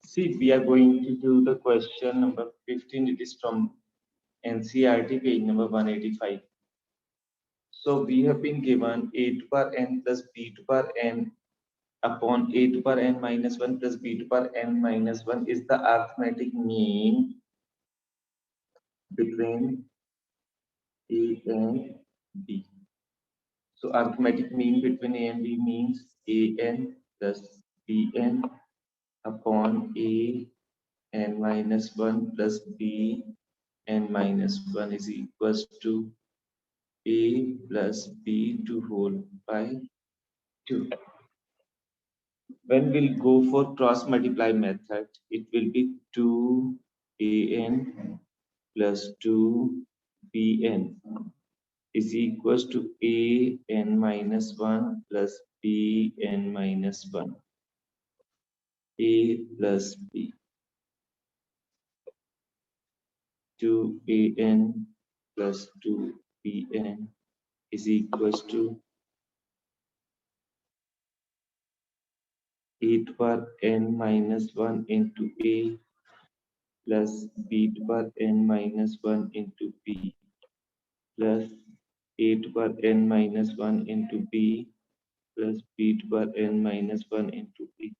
See, we are going to do the question number 15. It is from NCERT, page number 185. So we have been given a to power n plus b to power n upon a to power n minus 1 plus b to power n minus 1 is the arithmetic mean between a and b. So arithmetic mean between a and b means a n plus b n upon a n minus 1 plus b n minus 1 is equals to a plus b to whole by 2. When we'll go for cross multiply method, it will be 2an plus 2bn is equals to an minus 1 plus bn minus 1. A plus b. 2an plus 2bn is equals to a to power n minus 1 into a plus b to power n minus 1 into b plus a to power n minus 1 into b plus b to power n minus 1 into b.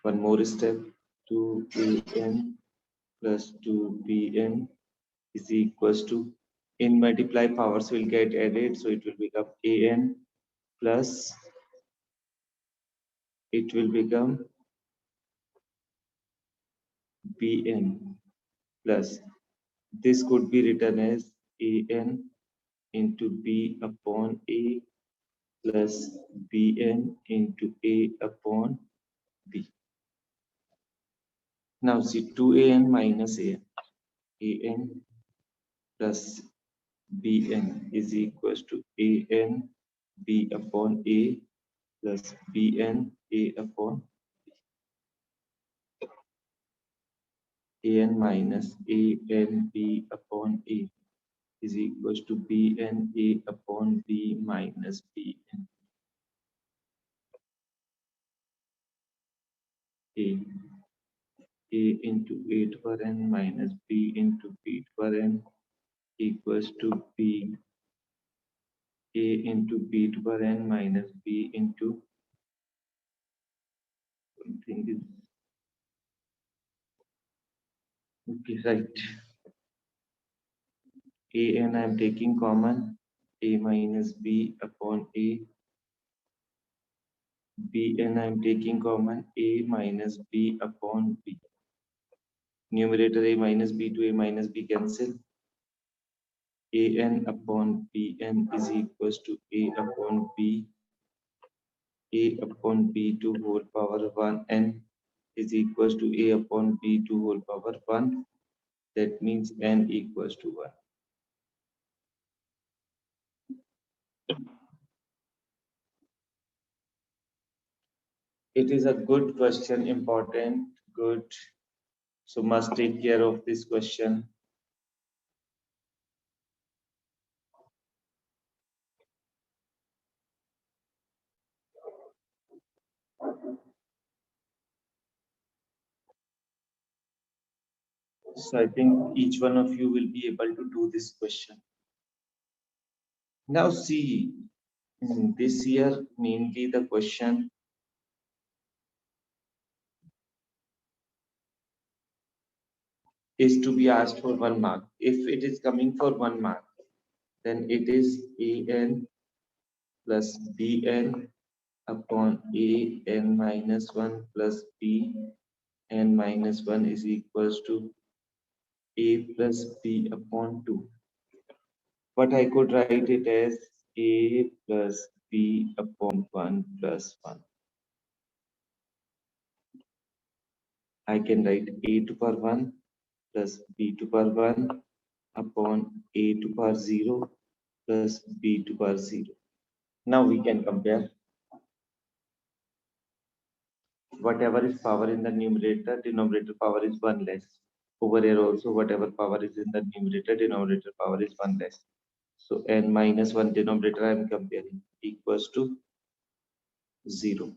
One more step, 2an plus 2bn is equals to, in multiply powers will get added, so it will become an plus, it will become bn plus, this could be written as an into b upon a plus bn into a upon b. Now see 2an minus an plus bn is equals to an b upon a plus bn a upon an minus an b upon a is equals to bn a upon b minus bn a into a to power n minus b into b to power n equals to b a into b to power n minus b into something is okay, right. A n I am taking common, a minus b upon a, b n I am taking common, a minus b upon b. Numerator a minus b to a minus b cancel. A n upon b n is equals to a upon b, a upon b to whole power 1 n is equals to a upon b to whole power 1. That means n equals to 1. It is a good question, important, good. So must take care of this question. So I think each one of you will be able to do this question. Now see, this year mainly the question is to be asked for 1 mark. If it is coming for 1 mark, then it is an plus bn upon an minus 1 plus b n minus 1 is equals to a plus b upon 2. But I could write it as a plus b upon 1 plus 1. I can write a to power 1 plus b to power 1 upon a to power 0 plus b to power 0. Now we can compare. Whatever is power in the numerator, denominator power is 1 less. Over here also, whatever power is in the numerator, denominator power is 1 less. So n minus 1 denominator I am comparing equals to 0.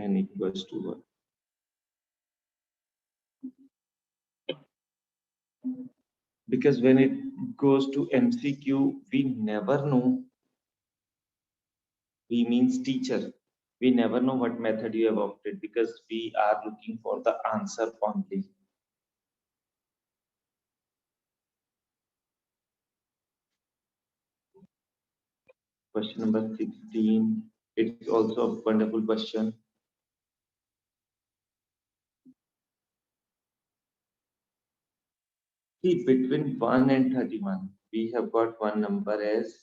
n equals to 1. Because when it goes to MCQ, we never know. We means teacher. We never know what method you have opted because we are looking for the answer only. Question number 16. It's also a wonderful question. See, between 1 and 31, we have got one number as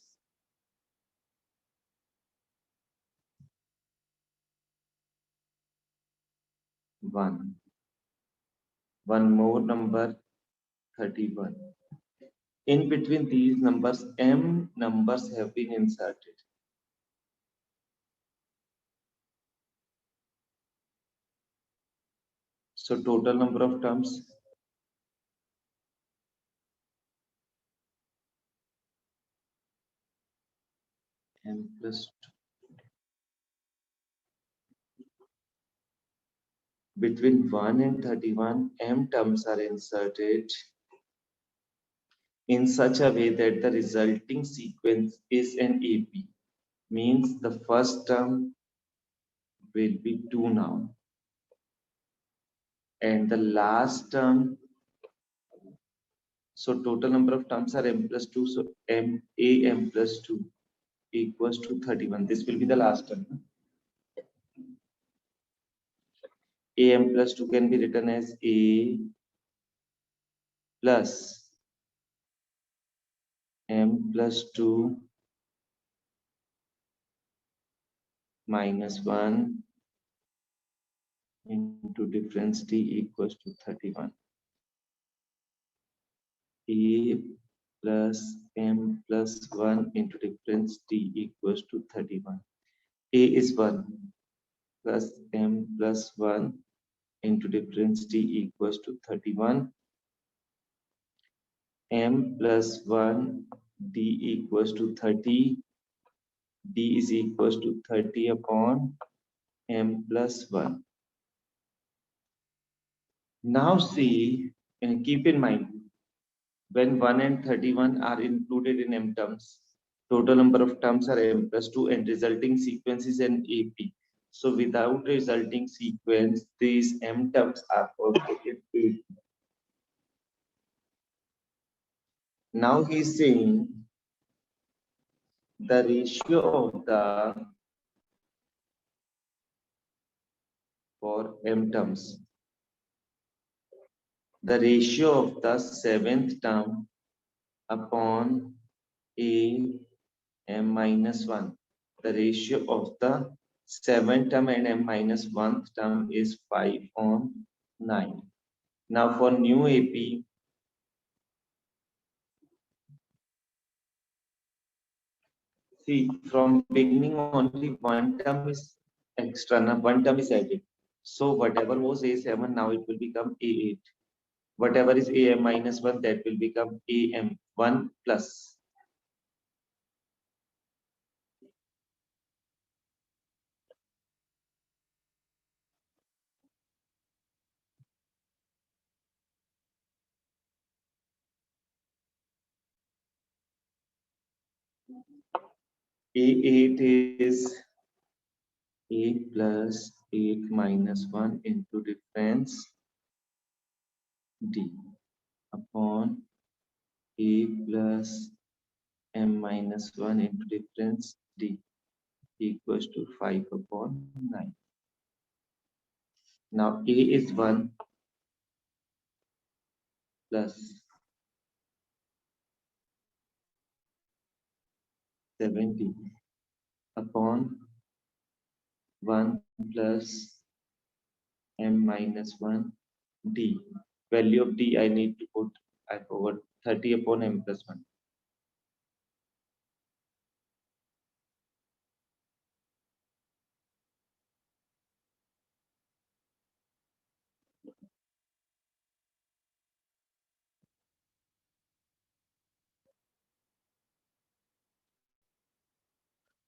1. One more number, 31. In between these numbers, m numbers have been inserted. So total number of terms, m plus 2. Between 1 and 31, m terms are inserted in such a way that the resulting sequence is an AP. Means the first term will be 2 now. And the last term, so total number of terms are m plus 2. So am plus 2 equals to 31. This will be the last term. Am plus 2 can be written as a plus m plus 2 minus 1 into difference t equals to 31. A plus m plus 1 into difference t equals to 31. A is 1 plus m plus 1 into difference t equals to 31. M plus 1 d equals to 30. D is equals to 30 upon m plus 1. Now see, and keep in mind, when 1 and 31 are included in m terms, total number of terms are m plus 2 and resulting sequence is an AP. So without resulting sequence, these m terms are also in AP. Now he is saying the ratio of the for m terms, the ratio of the seventh term upon a m minus 1. The ratio of the seventh term and m minus 1th term is 5 on 9. Now for new AP, see from beginning only one term is extra, now one term is added. So whatever was A7, now it will become A8. Whatever is AM minus 1, that will become AM1 plus. A8 is A plus 8 minus 1 into difference D upon A plus m minus 1 into difference D equals to 5 upon 9. Now A is 1 plus 70 upon 1 plus m minus 1 D. Value of D I need to put, I forgot, 30 upon m plus 1.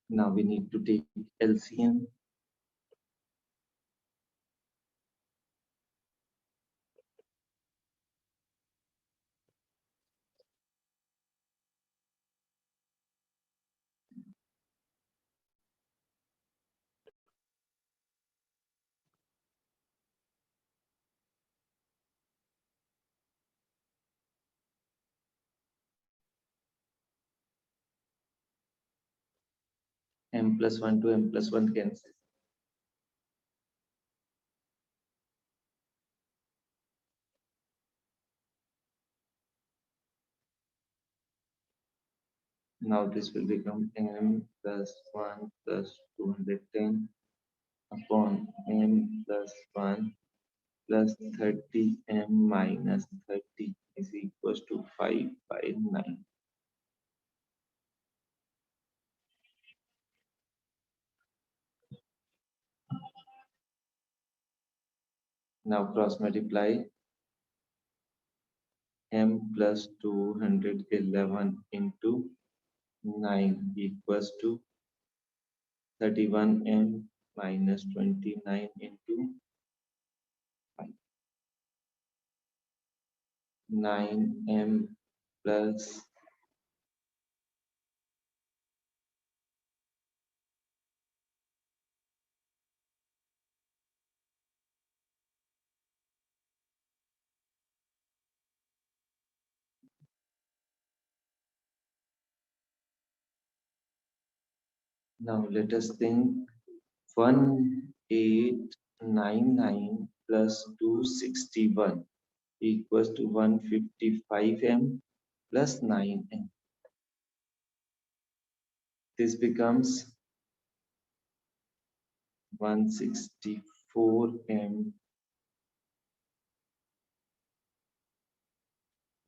Now we need to take LCM. m plus 1 to m plus 1 cancel. Now this will become m plus 1 plus 210 upon m plus 1 plus 30m minus 30 is equals to 5 by 9. Now cross multiply m plus 211 into 9 equals to 31m minus 29 into 5. 9m plus now let us think 1899 plus 261 equals to 155m plus 9m. This becomes 164m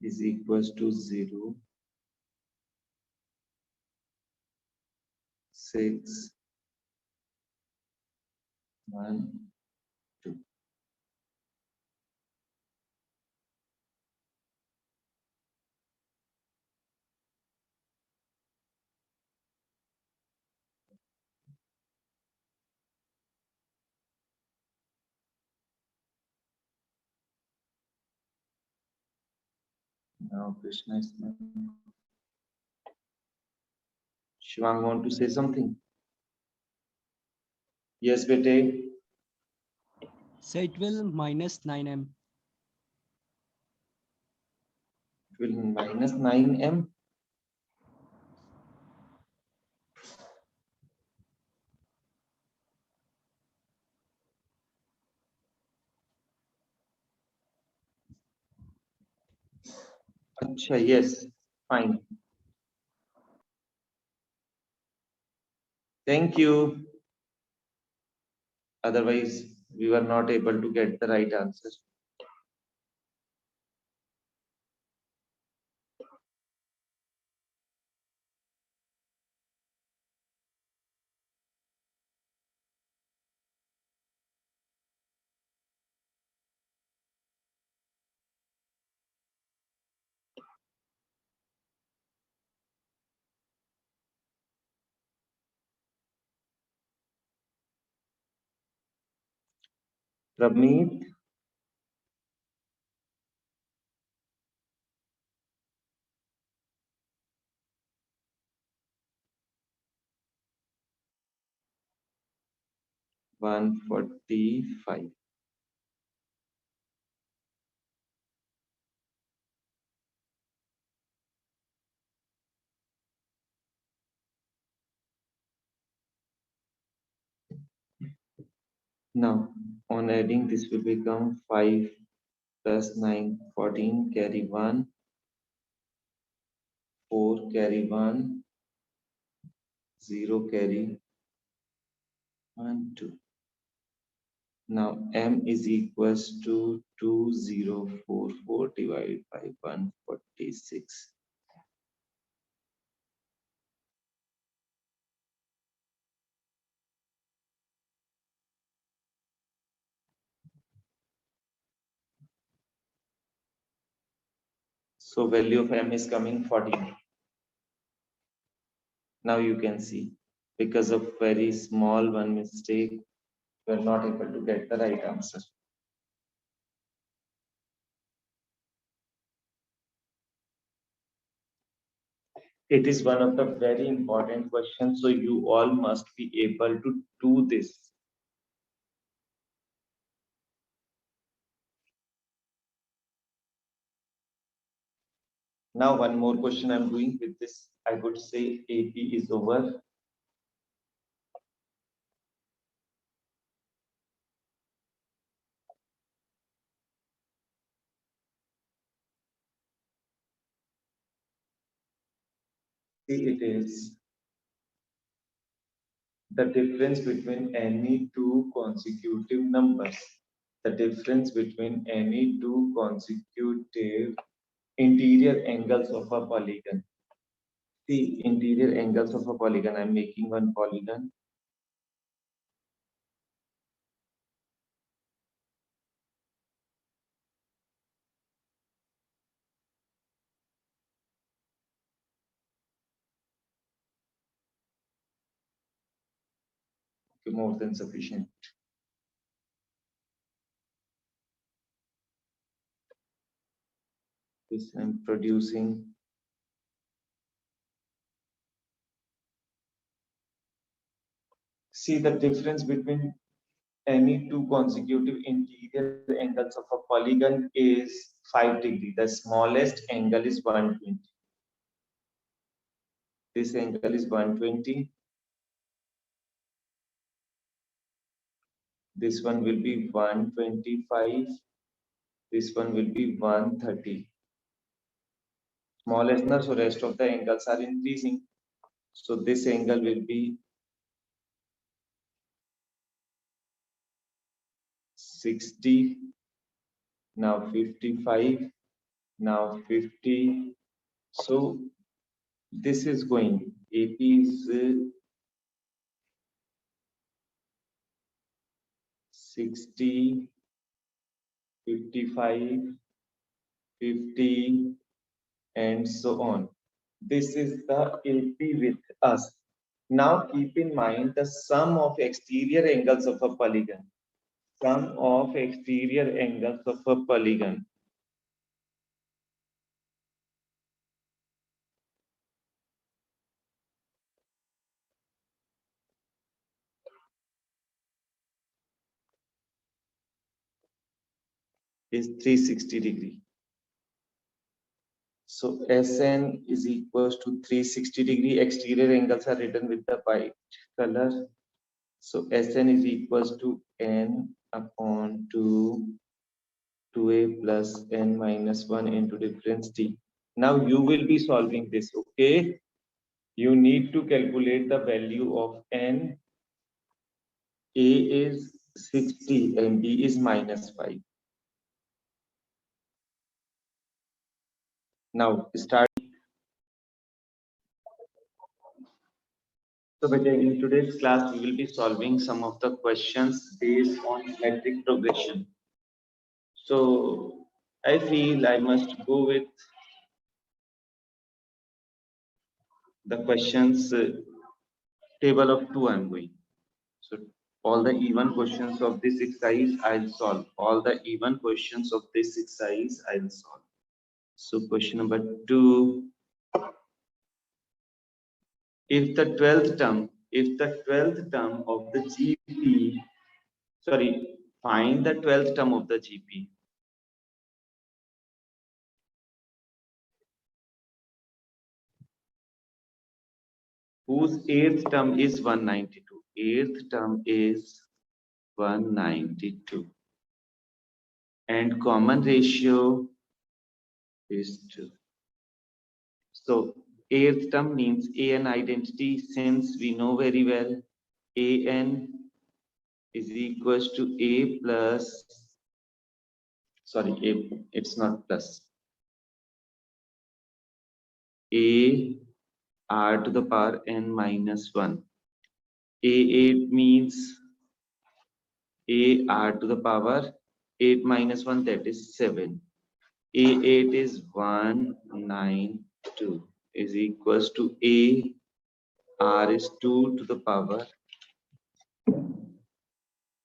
is equals to 0, 6, 1, 2. Now Krishna is not. Shivang want to say something? Yes, bete. So it will minus 9m. It will minus 9m. Acha, yes, fine. Thank you. Otherwise, we were not able to get the right answer. Prabmeet, 145. Now, on adding, this will become 5 plus 9, 14, carry 1, 4, carry 1, 0, carry 1, 2. Now, m is equals to 2044 divided by 146. So, value of m is coming 14. Now you can see, because of very small one mistake, we are not able to get the right answer. It is one of the very important questions, so you all must be able to do this. Now one more question I'm doing with this. I would say AP is over. See, it is the difference between any two consecutive numbers. The difference between any two consecutive interior angles of a polygon. The interior angles of a polygon. I'm making one polygon. Okay, more than sufficient. This I'm producing. See, the difference between any two consecutive interior angles of a polygon is 5 degrees. The smallest angle is 120. This angle is 120. This one will be 125. This one will be 130. Smallest, so rest of the angles are increasing. So this angle will be 60. Now 55. Now 50. So this is going. AP is 60, 55, 50, and so on. This is the AP with us. Now keep in mind the sum of exterior angles of a polygon. Sum of exterior angles of a polygon is 360 degree. So Sn is equals to 360 degree. Exterior angles are written with the white color. So Sn is equals to n upon 2a plus n minus 1 into difference t. Now you will be solving this, okay? You need to calculate the value of n. A is 60 and b is minus 5. Now start. So in today's class, we will be solving some of the questions based on metric progression. So I feel I must go with the questions table of 2 I'm going. So all the even questions of this exercise I'll solve. All the even questions of this exercise I'll solve. So question number 2. If the 12th term of the GP, find the 12th term of the GP. Whose 8th term is 192. 8th term is 192. And common ratio is 2. So 8th term means AN identity, since we know very well AN is equals to A plus, it's not plus. A r to the power n minus 1. A8 means A r to the power 8 minus 1, that is 7. A8 is 192 is equals to A r is 2 to the power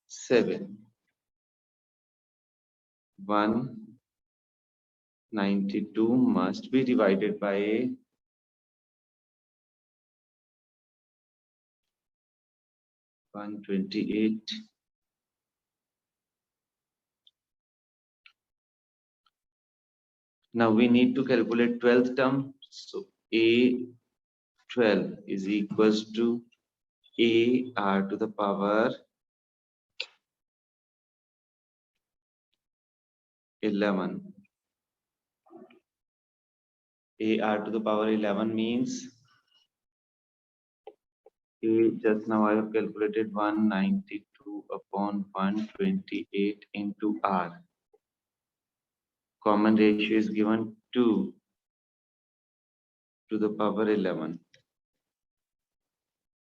7. 192 must be divided by 128. Now we need to calculate 12th term. So A12 is equals to A r to the power 11. A r to the power 11 means just now I have calculated 192 upon 128 into R. Common ratio is given 2 to the power 11.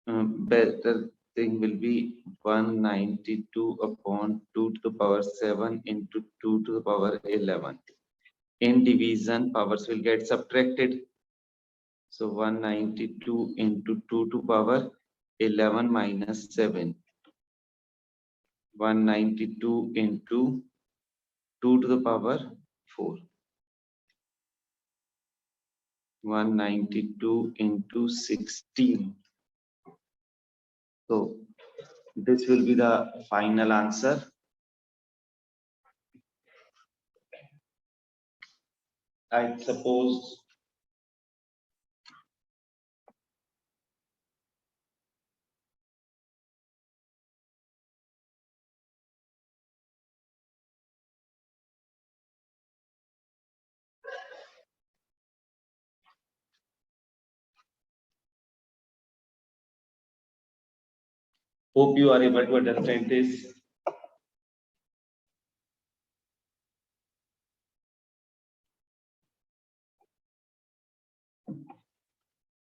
Better thing will be 192 upon 2 to the power 7 into 2 to the power 11. In division, powers will get subtracted. So 192 into 2 to power 11 minus 7. 192 into 2 to the power 4. 192 into 16. So this will be the final answer. I suppose hope you are able to understand this.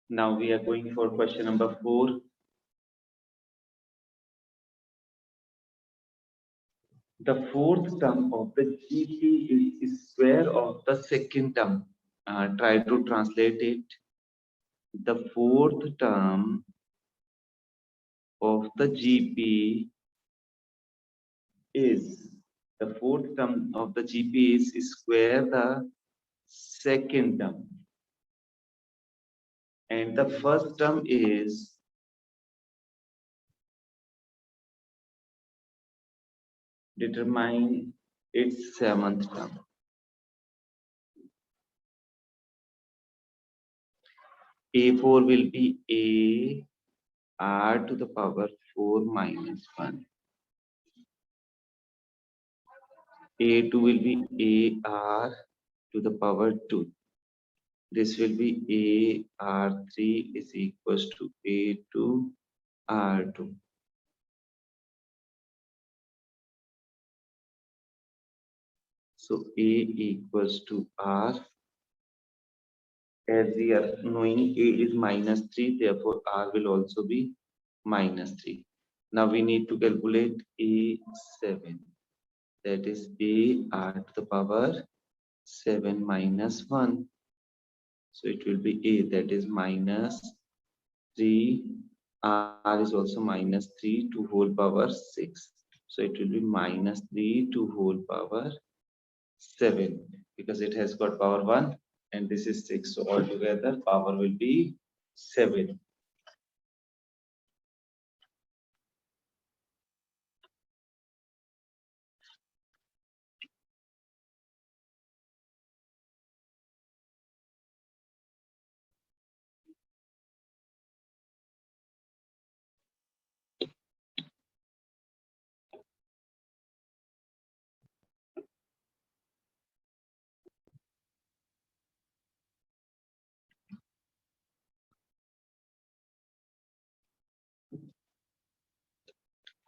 Now we are going for question number 4. The fourth term of the GP is square of the second term. Try to translate it. The fourth term of the GP is square the second term, and the first term is determine its seventh term. A4 will be A R to the power 4 minus 1. A2 will be AR to the power 2. This will be AR3 is equals to A2 R2. So A equals to R. As we are knowing A is minus 3, therefore R will also be minus 3. Now we need to calculate A7. That is AR to the power 7 minus 1. So it will be A, that is minus 3. R is also minus 3 to whole power 6. So it will be minus 3 to whole power 7, because it has got power 1 and this is 6. So altogether power will be 7.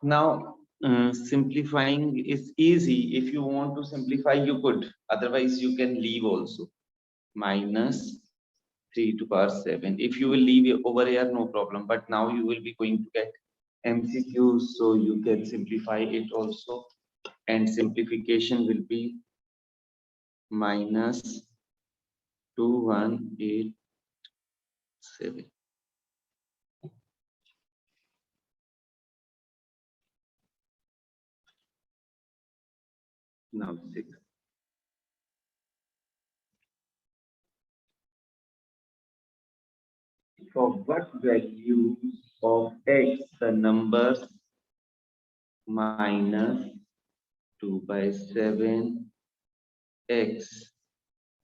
Now, simplifying is easy. If you want to simplify, you could. Otherwise, you can leave also. Minus 3 to power 7. If you will leave it over here, no problem. But now you will be going to get MCQs, so you can simplify it also. And simplification will be minus 2187. Now 6. For what value of x the numbers minus 2 by 7 x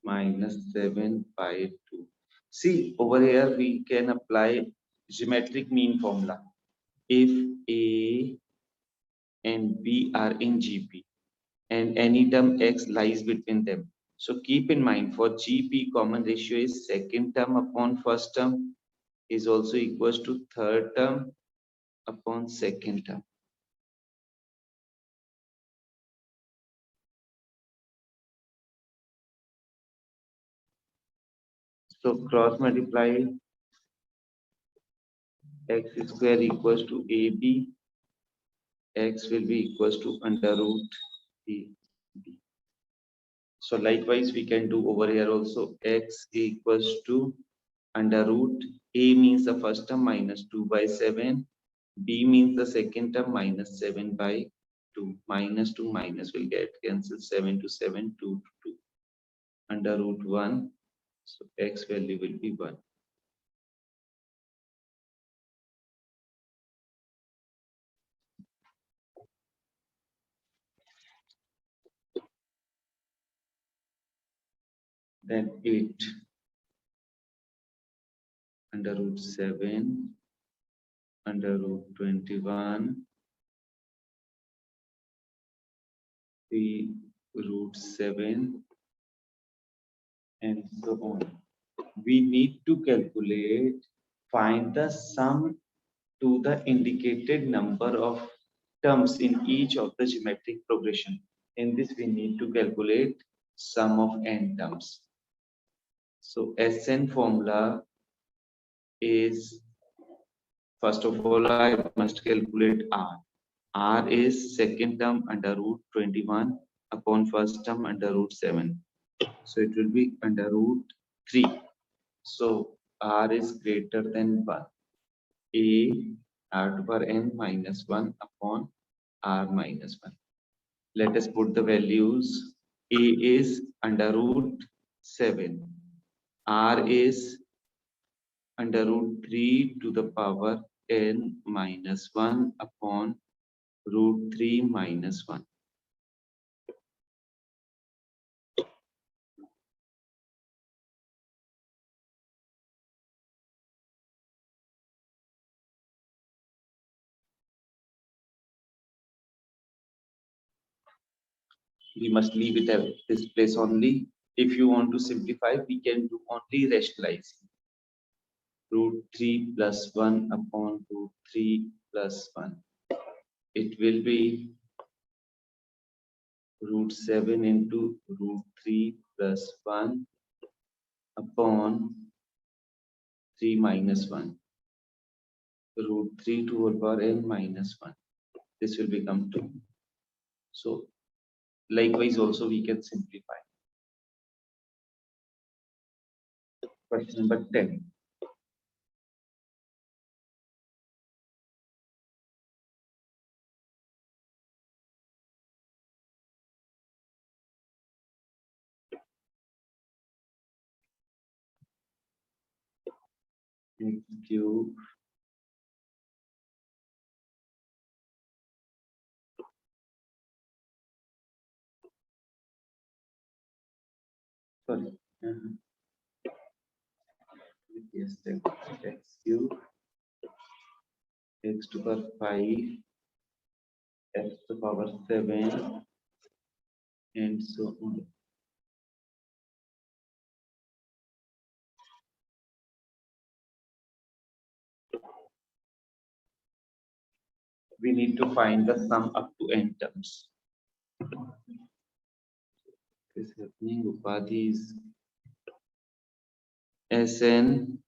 minus 7 by 2. See, over here we can apply geometric mean formula. If A and B are in GP and any term x lies between them. So keep in mind, for GP common ratio is second term upon first term, is also equals to third term upon second term. So cross multiply x square equals to AB, x will be equals to under root AB. So likewise we can do over here also, x equals to under root, A means the first term minus 2 by 7, B means the second term minus 7 by 2. Minus 2 minus will get cancelled, 7 to 7, 2 to 2. Under root 1, so x value will be 1. Then 8 under root 7 under root 21 3 root 7 and so on. We need to calculate, find the sum to the indicated number of terms in each of the geometric progression. In this we need to calculate sum of n terms. So Sn formula is, first of all I must calculate R. R is second term under root 21 upon first term under root 7. So it will be under root 3. So R is greater than 1. A R to power n minus 1 upon R minus 1. Let us put the values. A is under root 7. R is under root 3 to the power n minus 1 upon root 3 minus 1. We must leave it at this place only. If you want to simplify, we can do only rationalizing. Root 3 plus 1 upon root 3 plus 1. It will be root 7 into root 3 plus 1 upon 3 minus 1. Root 3 to whole power n minus 1. This will become 2. So likewise also we can simplify. Question number 10. X cube sorry. Yes, x cube x to the power 5 x to the power 7 and so on. We need to find the sum up to n terms. What is happening? Upadhi is Sn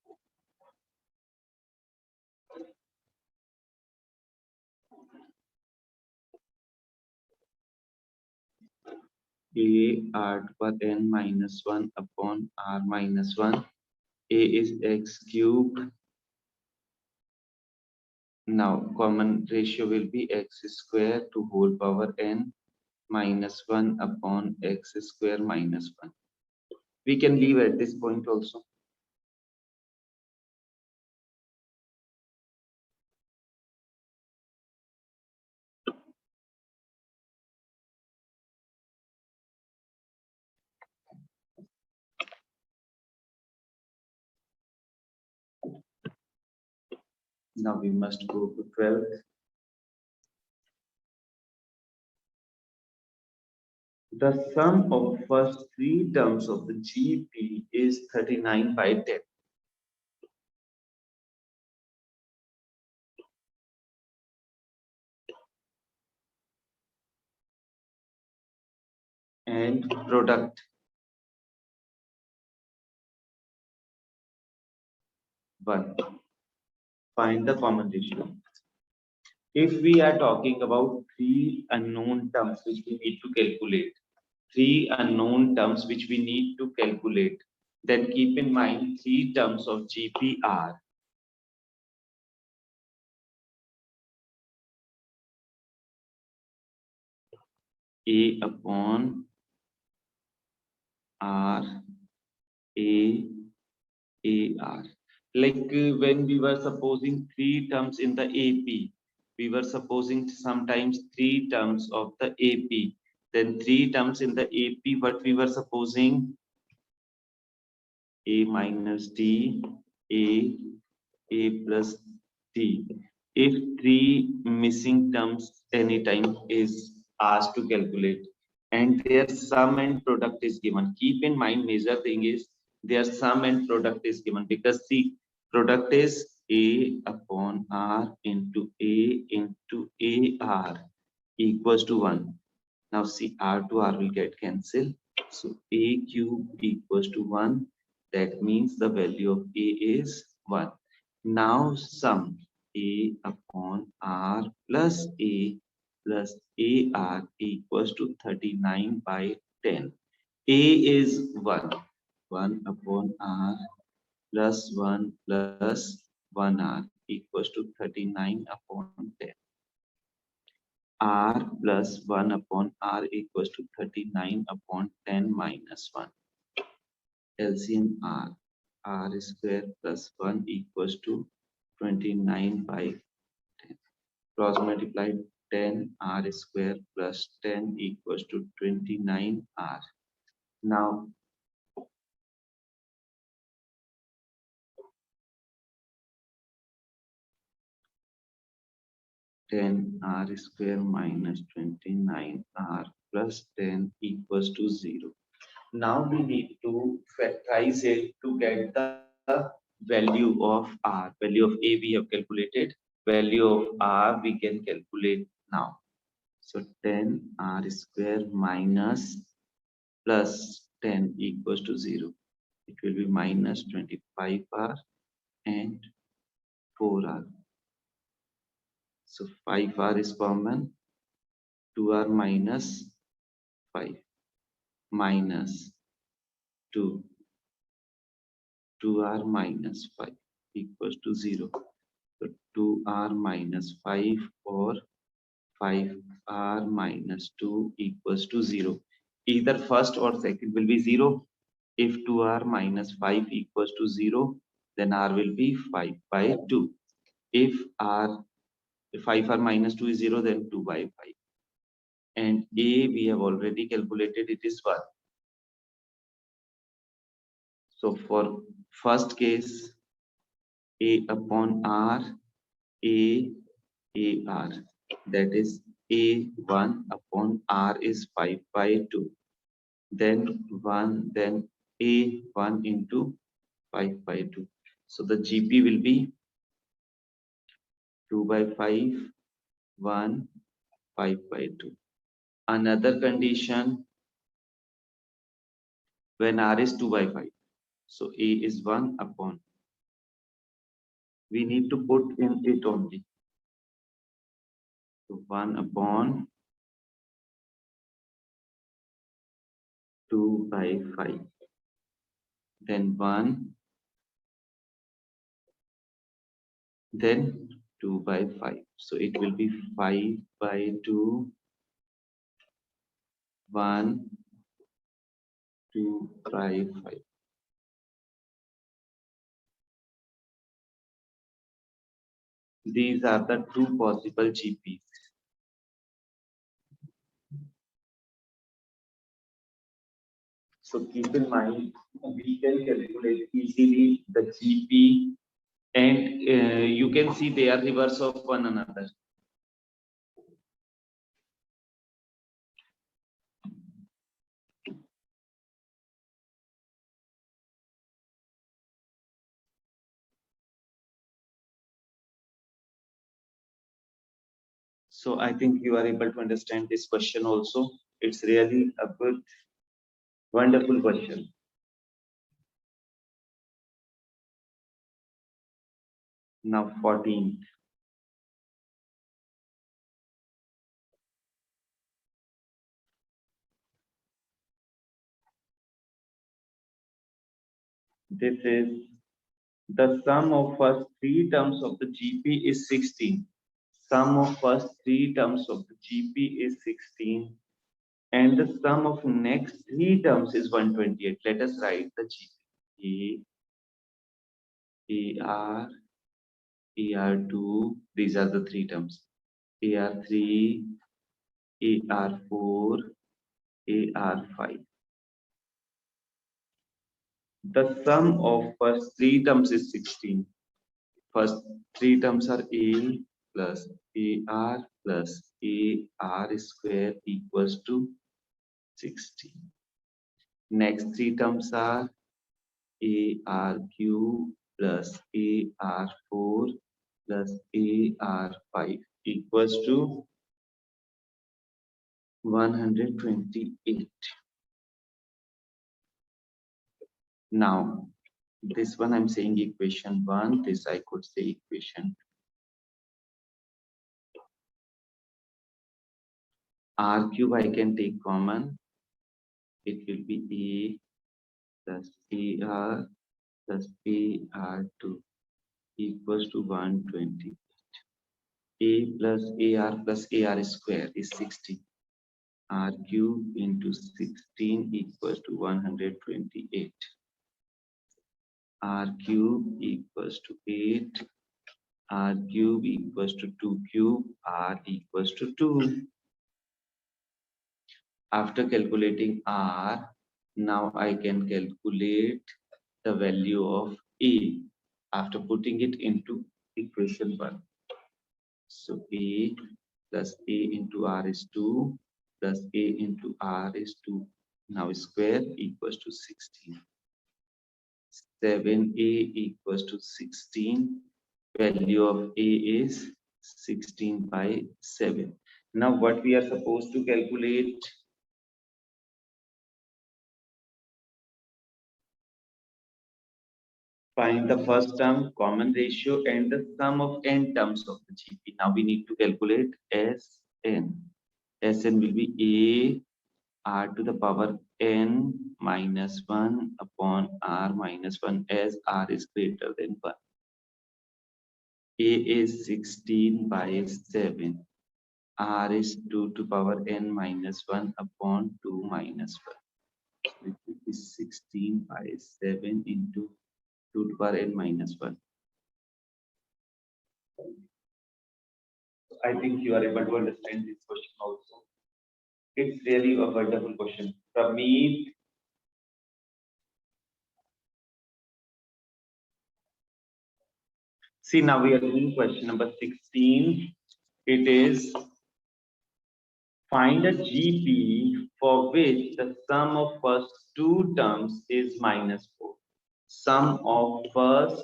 A R to power n minus 1 upon R minus 1. A is x cube. Now common ratio will be x square to whole power n minus 1 upon x square minus 1. We can leave at this point also. Now we must go to 12th. The sum of first 3 terms of the GP is 39 by 10. and product. One. Find the common ratio. If we are talking about three unknown terms which we need to calculate, then keep in mind three terms of GP are A upon R, A, AR. Like when we were supposing three terms in the AP, we were supposing sometimes three terms of the AP. Then three terms in the AP, what we were supposing A minus D, A plus D. If three missing terms anytime is asked to calculate and their sum and product is given, keep in mind major thing is their sum and product is given, because see product is A upon R into AR equals to 1. Now see R to R will get cancelled. So A cube equals to 1. That means the value of A is 1. Now sum A upon R plus A plus AR equals to 39 by 10. A is 1. 1 upon R plus 1 plus 1R equals to 39 upon 10. R plus 1 upon R equals to 39 upon 10 minus 1. LCM R square plus 1 equals to 29 by 10. Cross multiply 10 R square plus 10 equals to 29 R. Now 10 R square minus 29 R plus 10 equals to 0. Now we need to factorize it to get the value of R. Value of A we have calculated. Value of R we can calculate now. So 10 R square minus plus 10 equals to 0. It will be minus 25 R and 4 R. So 5 R is common. 2 R minus 5 minus 2. 2R minus 5 equals to 0. So 2R minus 5 or 5R minus 2 equals to 0. Either first or second will be 0. If 2R minus 5 equals to 0, then R will be 5 by 2. If 5R minus 2 is 0, then 2 by 5. And A we have already calculated, it is 1. So for first case, A upon R, AR, that is A1 upon R is 5 by 2. Then 1, then A1 into 5 by 2. So the GP will be 2 by 5, 1, 5 by 2. Another condition when R is 2 by 5. So A is 1 upon. We need to put in it only. So 1 upon 2 by 5. Then 1, then 2 by 5. So it will be 5 by 2, 1, 2 by 5. These are the two possible GPs. So keep in mind, we can calculate easily the GP, and you can see they are reverse of one another. So I think you are able to understand this question also. It's really a good, wonderful question. Now 14. This is the sum of first three terms of the GP is 16. Sum of first three terms of the GP is 16. And the sum of next three terms is 128. Let us write the GP. AR, AR2, these are the three terms. AR3, AR4, AR5. The sum of first three terms is 16. First three terms are A plus AR plus AR square equals to 16. Next three terms are ARQ plus AR4 plus AR5 equals to 128. Now, this one I'm saying equation 1, this I could say equation. R cube I can take common. It will be A plus AR plus AR2 equals to 120. A plus AR plus AR square is 60. R cube into 16 equals to 128. R cube equals to 8. R cube equals to 2 cube. R equals to 2. After calculating R, now I can calculate the value of A after putting it into equation 1. So A plus A into R is 2 plus A into R is 2. Now square equals to 16. 7A equals to 16. Value of A is 16 by 7. Now what we are supposed to calculate? Find the first term, common ratio, and the sum of n terms of the GP. Now we need to calculate Sn. Sn will be A r to the power n minus 1 upon r minus 1 as r is greater than 1. A is 16 by 7. R is 2 to power n minus 1 upon 2 minus 1. Which will be 16 by 7 into 2 to power n minus 1. I think you are able to understand this question also. It's really a wonderful question. From me, see, now we are doing question number 16. It is find a GP for which the sum of first two terms is minus 4. Sum of first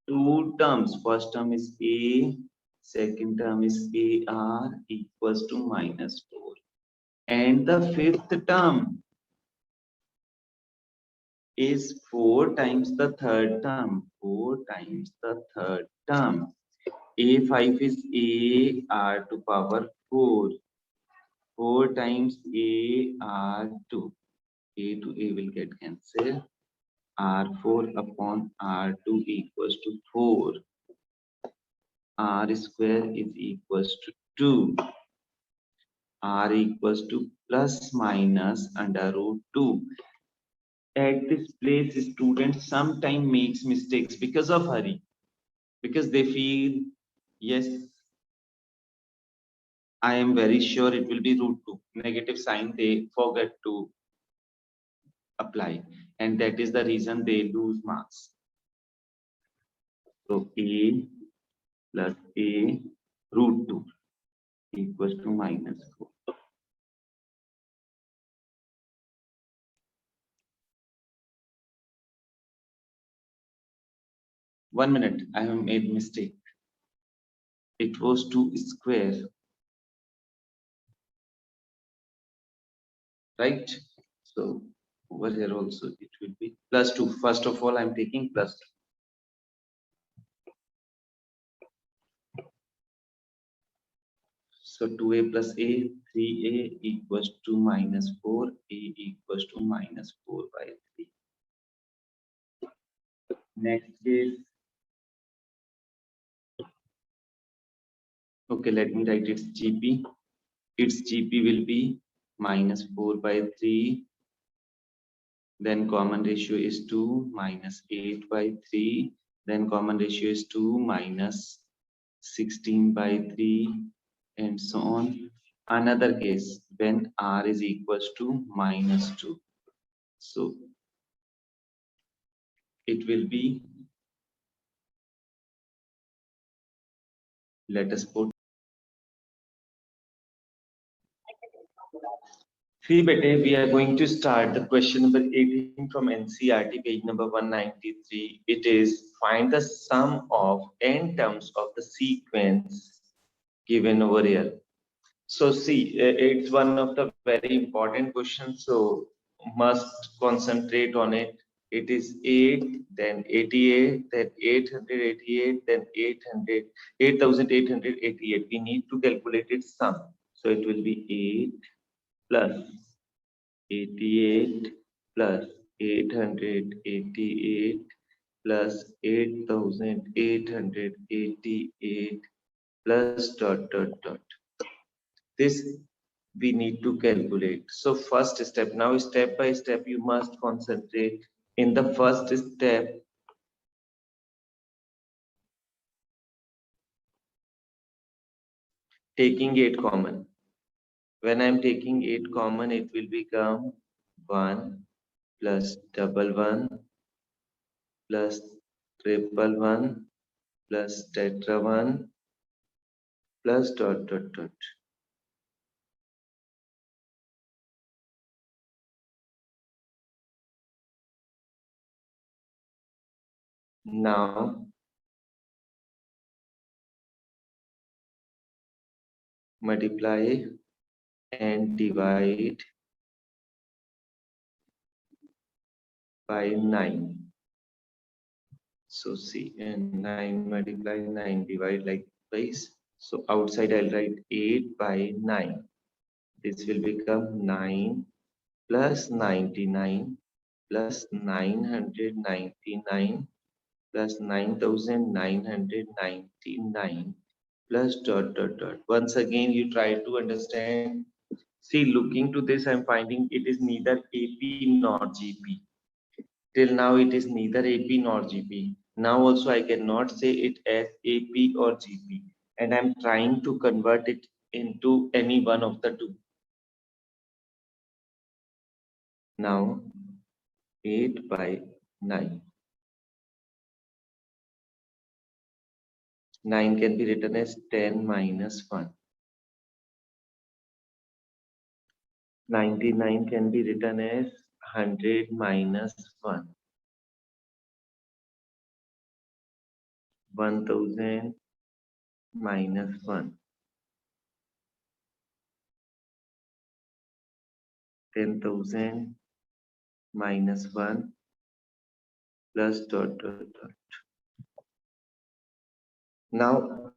two terms. First term is A, second term is AR equals to minus 4. And the fifth term is 4 times the third term. 4 times the third term. A5 is AR to power 4. 4 times AR2. A to A will get cancelled. R4 upon R2 equals to 4. R square is equals to 2. R equals to plus minus under root 2. At this place, students sometimes makes mistakes because of hurry. Because they feel, yes, I am very sure it will be root 2. Negative sign they forget to apply. And that is the reason they lose marks. So A plus A root 2 equals to minus 4. One minute, I have made mistake. It was 2 square. right? So over here also it will be plus 2. First of all, I'm taking plus 2. So 2a plus a, 3a equals to minus 4, a equals to minus 4 by 3. Next is, okay, let me write its GP. Its GP will be minus 4 by 3. Then common ratio is 2 minus 8 by 3. Then common ratio is 2 minus 16 by 3 and so on. Another case when r is equals to minus 2. So it will be, let us put, see bete, we are going to start the question number 18 from NCERT page number 193. It is find the sum of n terms of the sequence given over here. So see, it's one of the very important questions, so must concentrate on it. It is 8, then 88, then 888, then 800, 8888. We need to calculate its sum. So it will be 8 plus 88 plus 888 plus 8888 plus dot dot dot. This we need to calculate. So first step, now step by step you must concentrate. In the first step, taking 8 common. When I'm taking 8 common, it will become 1 plus double 1 plus triple 1 plus tetra 1 plus dot dot dot. Now multiply and divide by 9. So see, and 9 multiply 9 divide like twice. So outside I'll write 8 by 9. This will become 9 plus 99 plus 999 plus 9999 plus dot dot dot. Once again, you try to understand. See, looking to this, I'm finding it is neither AP nor GP. Till now it is neither AP nor GP. Now also I cannot say it as AP or GP, and I'm trying to convert it into any one of the two. Now 8 by 9. 9 can be written as 10 minus 1. 99 can be written as 100 minus 1. 1000 minus 1. 10,000 minus 1 plus dot dot dot. Now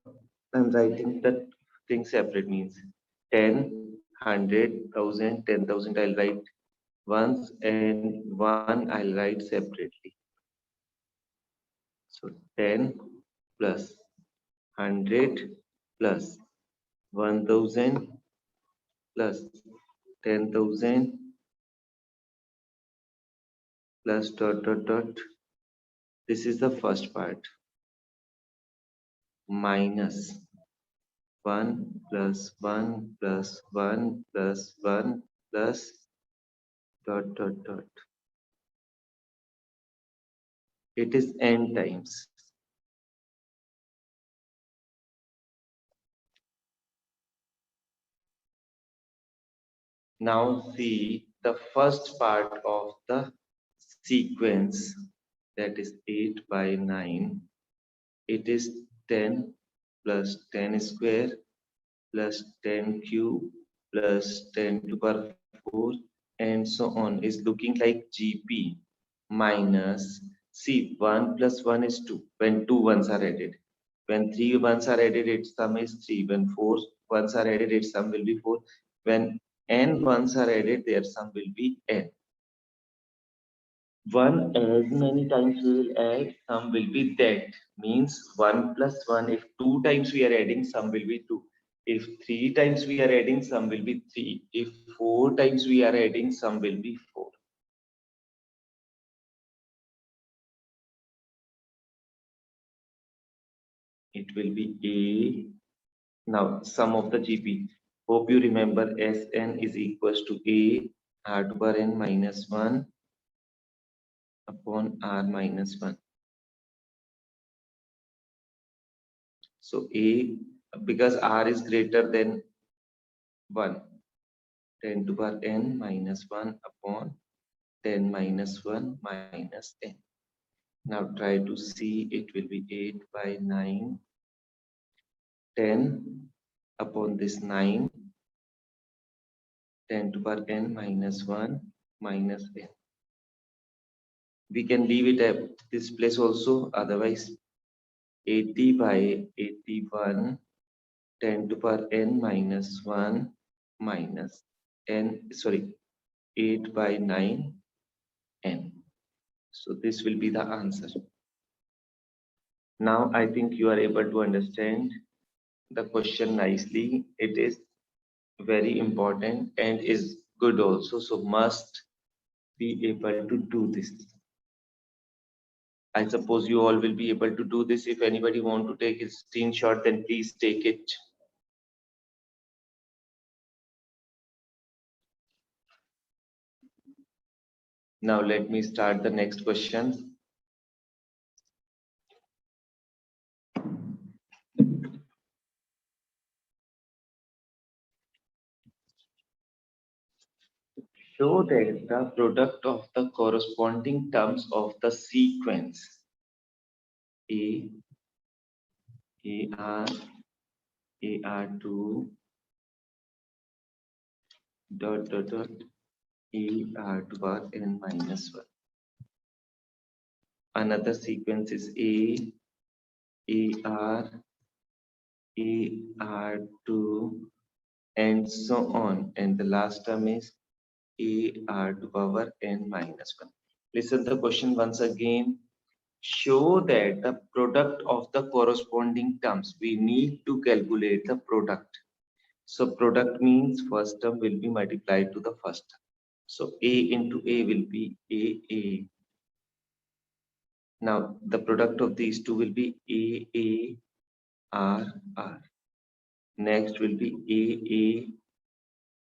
I'm writing the thing separate, means 10, 100,000, 10,000 I'll write once and 1 I'll write separately. So 10 plus 100 plus 1000 plus 10,000 plus dot dot dot. This is the first part. Minus 1 plus 1 plus 1 plus 1 plus dot dot dot. It is n times. Now see the first part of the sequence, that is 8 by 9. It is 10 plus 10 square plus 10 cube plus 10 to the power 4 and so on is looking like GP minus, see, 1 plus 1 is 2 when two ones are added. When three ones are added, its sum is 3. When four ones are added, its sum will be 4. When n ones are added, their sum will be n. 1 as many times we will add, sum will be that. Means 1 plus 1, if 2 times we are adding, sum will be 2. If 3 times we are adding, sum will be 3. If 4 times we are adding, sum will be 4. It will be A. Now, sum of the GP. Hope you remember Sn is equals to A r to power n minus 1 upon r minus 1. So A, because r is greater than 1, 10 to power n minus 1 upon 10 minus 1 minus n. Now try to see, it will be 8 by 9, 10 upon this 9, 10 to power n minus 1 minus n. We can leave it at this place also, otherwise 80 by 81, 10 to power n minus 1 minus n, sorry, 8 by 9 n. So this will be the answer. Now I think you are able to understand the question nicely. It is very important and is good also, so must be able to do this. I suppose you all will be able to do this. If anybody want to take a screenshot, then please take it. Now let me start the next question. Show that the product of the corresponding terms of the sequence A, AR, AR2, dot, dot, dot, AR to power n minus 1. Another sequence is A, AR, AR2, and so on. And the last term is AR to power n minus 1. Listen the question once again. Show that the product of the corresponding terms, we need to calculate the product. So product means first term will be multiplied to the first term. So A into A will be AA. Now the product of these two will be AARR. Next will be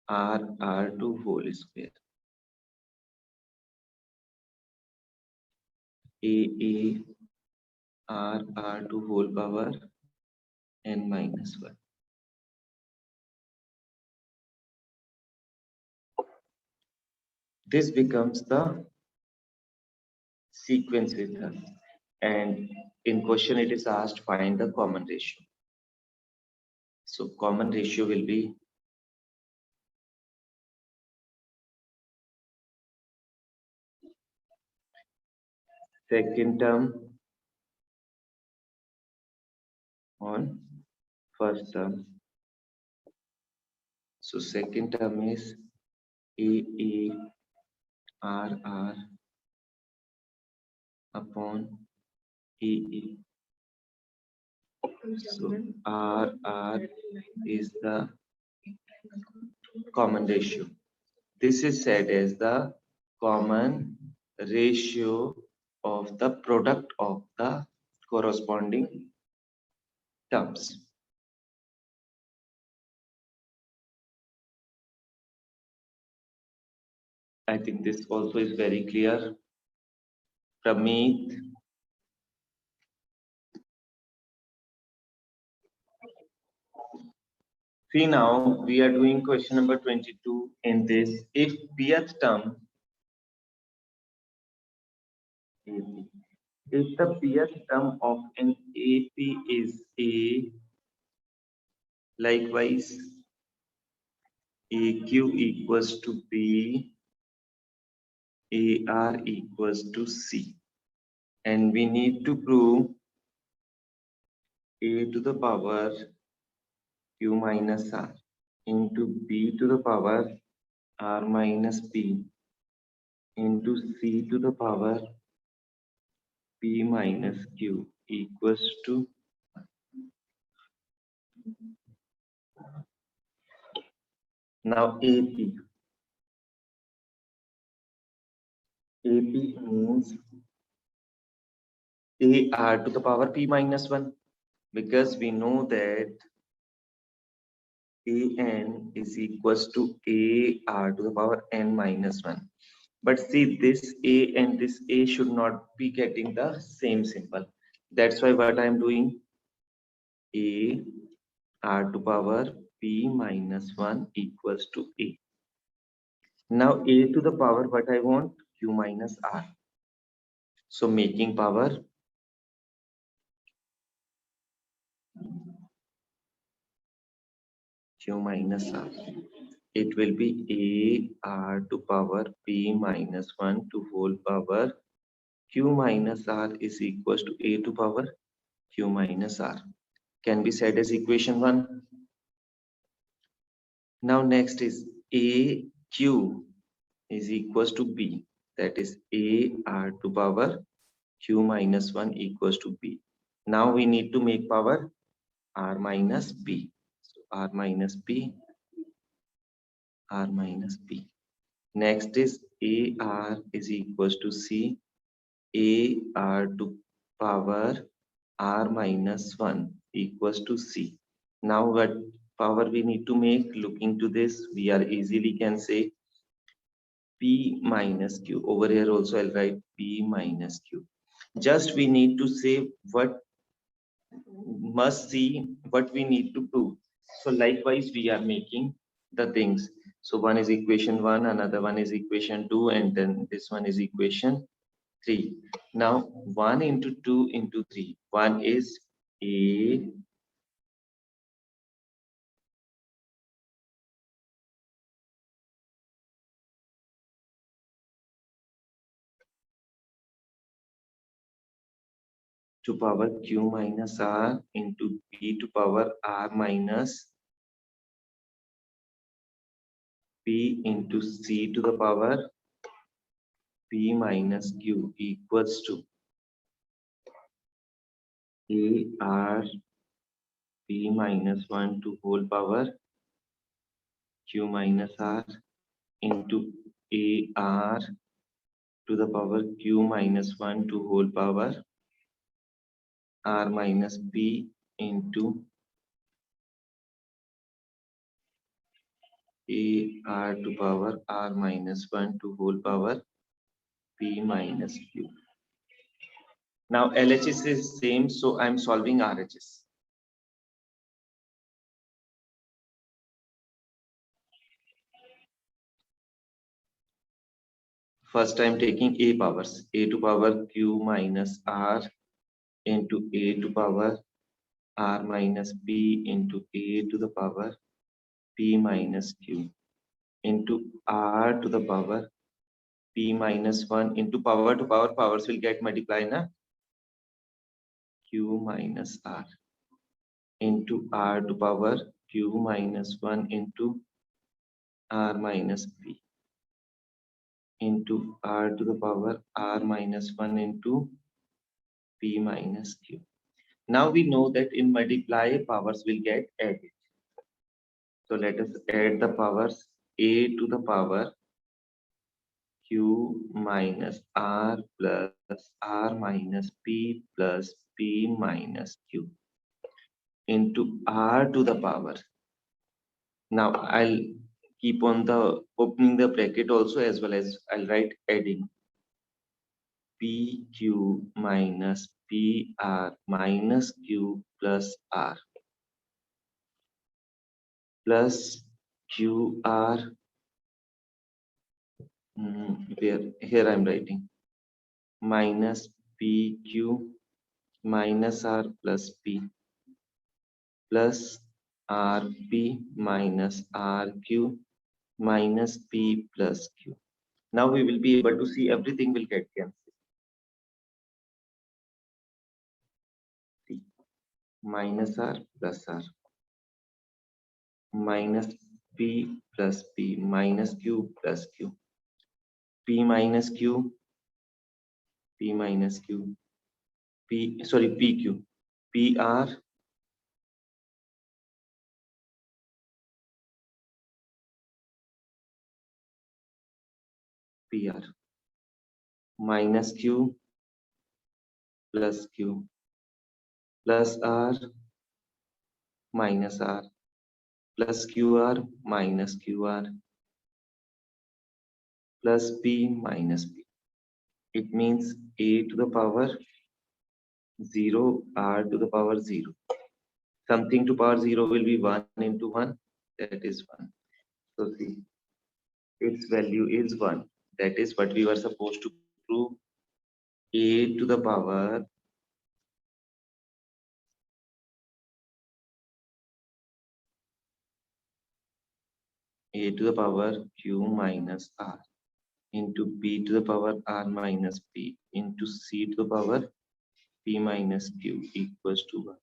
AARR2 whole square. AARR2 whole power n minus 1. This becomes the sequence with us. And in question it is asked find the common ratio. So common ratio will be second term on first term. So second term is AARR upon AA. So RR is the common ratio. This is said as the common ratio of the product of the corresponding terms. I think this also is very clear. Prameet. See, now we are doing question number 22 in this. If pth term, if the pth term of an AP is A, likewise AQ equals to B, AR equals to C. And we need to prove A to the power Q minus R into B to the power R minus P into C to the power P minus Q equals to now AP. AP means AR to the power P minus 1 because we know that AN is equals to AR to the power N minus 1. But see, this A and this A should not be getting the same symbol. That's why what I am doing, A R to power P minus 1 equals to A. Now A to the power, what I want, Q minus R. So making power Q minus R. It will be A R to power P minus 1 to whole power Q minus R is equals to A to power Q minus R. Can be said as equation 1. Now next is AQ is equals to B. That is AR to power Q minus 1 equals to B. Now we need to make power R minus B. So R minus B, R minus B. Next is AR is equals to C. AR to power R minus 1 equals to C. Now what power we need to make? Looking to this, we are easily can say P minus Q. Over here also I'll write P minus Q. Just we need to say what must see what we need to prove. So likewise we are making the things. So one is equation 1, another one is equation 2, and then this one is equation 3. Now 1 into 2 into 3. 1 is A to power Q minus R into P to power R minus P into C to the power P minus Q equals to A R P minus 1 to whole power Q minus R into A R to the power Q minus 1 to whole power R minus P into A R to power R minus 1 to whole power P minus Q. Now LHS is same, so I'm solving RHS. First I'm taking A powers, A to power Q minus R into A to power R minus P into A to the power P minus Q into R to the power P minus 1 into power to power, powers will get multiplied na Q minus R into R to power Q minus 1 into R minus P into R to the power R minus 1 into P minus Q. Now we know that in multiply powers will get added. So let us add the powers A to the power Q minus R plus R minus P plus P minus Q into R to the power. Now I'll keep on the opening the bracket also, as well as I'll write adding PQ minus PR minus Q plus R plus QR. Where here I'm writing minus PQ minus R plus P plus RP minus RQ minus P plus Q. Now we will be able to see everything will get cancelled. See, minus r plus r minus p plus p minus q plus q p minus q p minus q p sorry pq pr pr minus q plus q plus r minus r plus qr minus qr plus p minus p. It means a to the power 0 r to the power 0. Something to power 0 will be 1 into 1, that is 1. So see, its value is 1. That is what we were supposed to prove. A to the power q minus r into b to the power r minus p into c to the power p minus q equals to 1.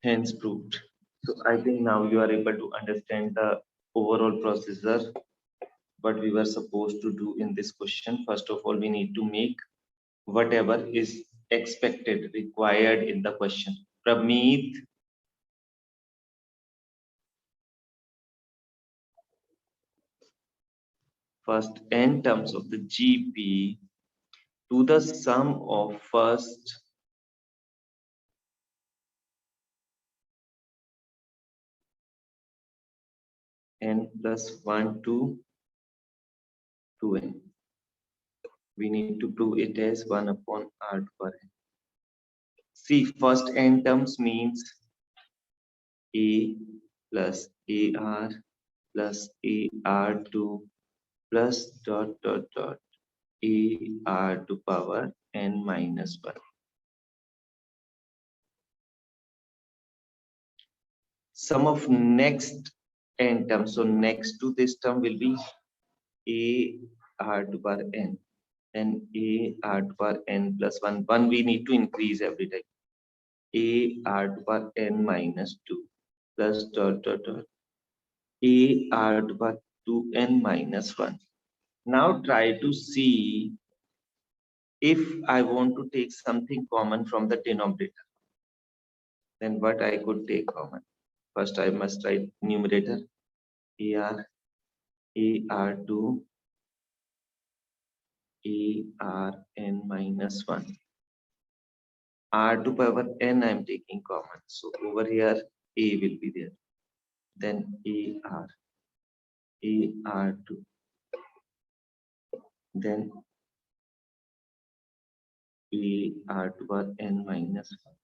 Hence proved. So I think now you are able to understand the overall procedure, what we were supposed to do in this question. First of all, we need to make whatever is expected, required in the question. Prameet, first n terms of the GP to the sum of first n plus 1 to 2n. We need to prove it as 1 upon r to power n. See, first n terms means a plus ar plus ar2 plus dot dot dot ar to power n minus 1. Sum of next n term. So next to this term will be a r to power n. Then a r to power n plus 1. 1 we need to increase every time. A r to power n minus 2 plus dot dot dot a r to power 2n minus 1. Now try to see if I want to take something common from the denominator. Then what I could take common? First I must write numerator ar2 arn minus 1. R to power n I am taking common. So over here a will be there. Then ar2. Then ar to power n minus 1.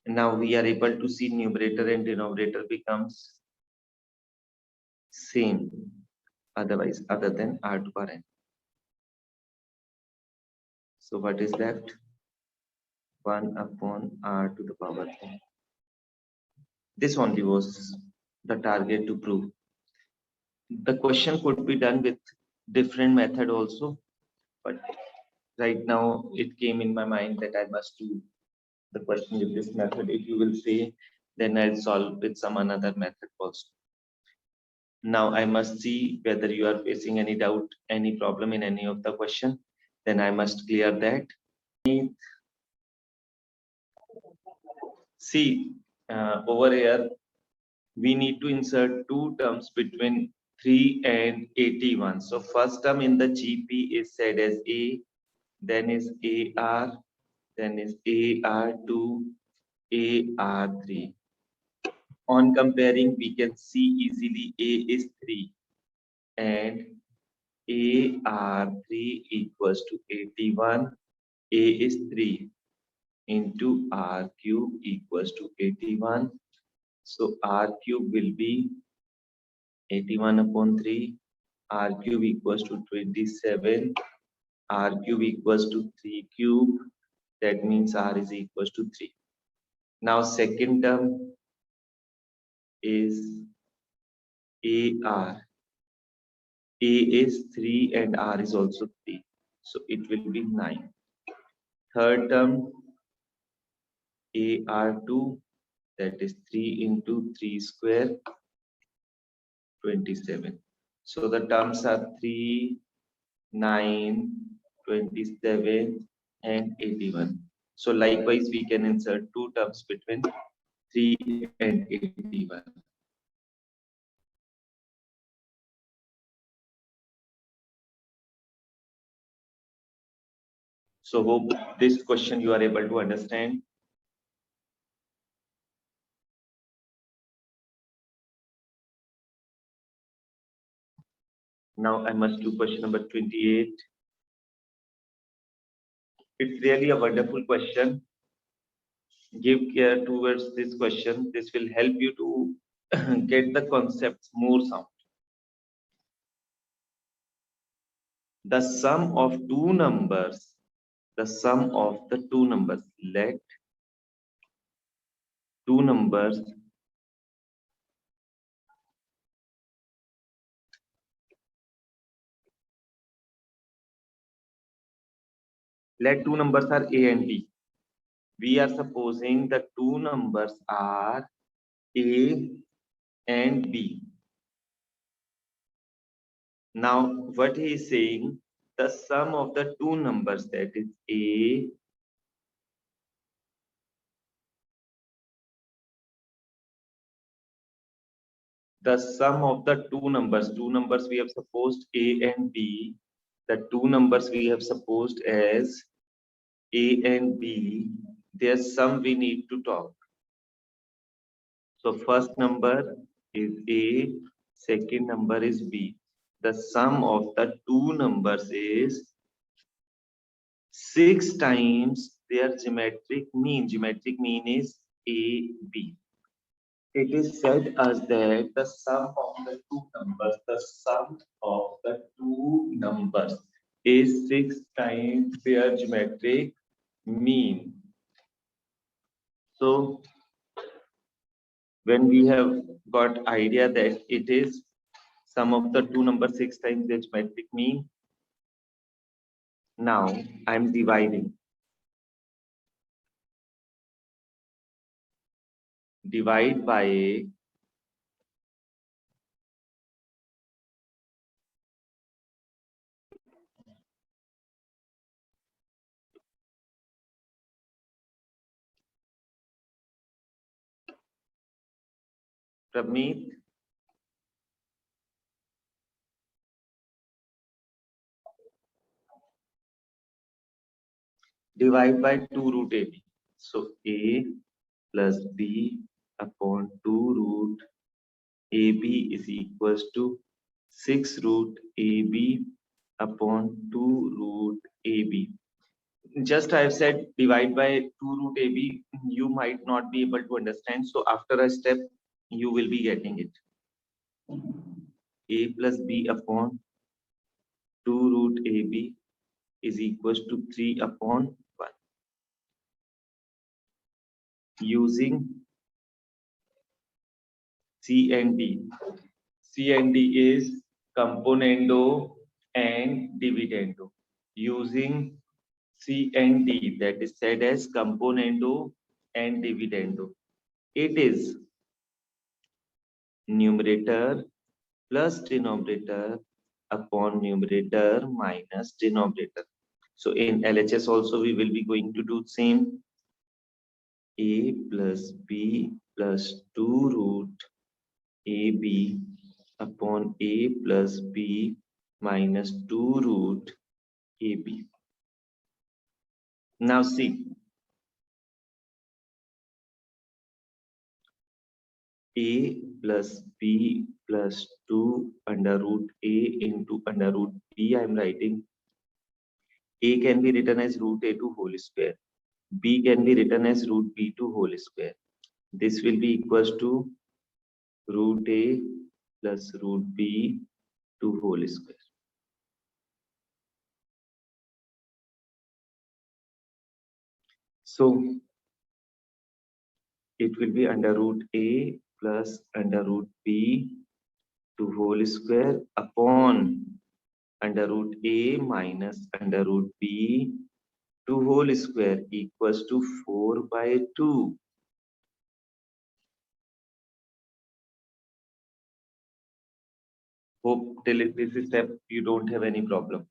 Now we are able to see numerator and denominator becomes same, otherwise other than r to power n. So what is left? 1 upon r to the power n. This only was the target to prove. The question could be done with different method also, but right now it came in my mind that I must do the question with this method. If you will say, then I'll solve with some another method also. Now I must see whether you are facing any doubt, any problem in any of the question. Then I must clear that. See, over here, we need to insert two terms between 3 and 81. So first term in the GP is said as A, then is AR, then is AR2, AR3. On comparing, we can see easily A is 3 and AR3 equals to 81. A is 3 into R cube equals to 81. So R cube will be 81 upon 3. R cube equals to 27. R cube equals to 3 cube. That means R is equals to 3. Now second term, is AR. A is 3 and R is also 3. So it will be 9. Third term, AR2, that is 3 into 3 square, 27. So the terms are 3, 9, 27, and 81. So likewise, we can insert two terms between 3 and 81. So hope this question you are able to understand. Now I must do question number 28. It's really a wonderful question. Give care towards this question. This will help you to get the concepts more sound. The sum of two numbers, the sum of the two numbers, let two numbers are A and B. We are supposing the two numbers are A and B. Now, what he is saying, the sum of the two numbers, that is A the sum of the two numbers we have supposed A and B, the two numbers we have supposed as A and B, their sum we need to talk. So first number is A, second number is B. The sum of the two numbers is 6 times their geometric mean. Geometric mean is AB. It is said as that the sum of the two numbers is 6 times their geometric mean. So when we have got idea that it is sum of the two numbers 6 times their geometric mean, now I am dividing. Divide by Pravneet, divide by 2 root AB. So A plus B upon 2 root AB is equals to 6 root AB upon 2 root AB. Just I have said divide by 2 root AB, you might not be able to understand. So after a step, you will be getting it. A plus B upon 2 root AB is equals to 3 upon 1. Using C and D. C and D is componendo and dividendo. Using C and D, that is said as componendo and dividendo. It is numerator plus denominator upon numerator minus denominator. So in LHS also we will be going to do same. A plus B plus 2 root AB upon A plus B minus 2 root AB. Now see, A plus B plus 2 under root A into under root B, I am writing. A can be written as root A2 whole square. B can be written as root B2 whole square. This will be equals to root A plus root B2 whole square. So it will be under root A plus under root b to whole square upon under root a minus under root b to whole square equals to 4 by 2. Hope till this step you don't have any problem.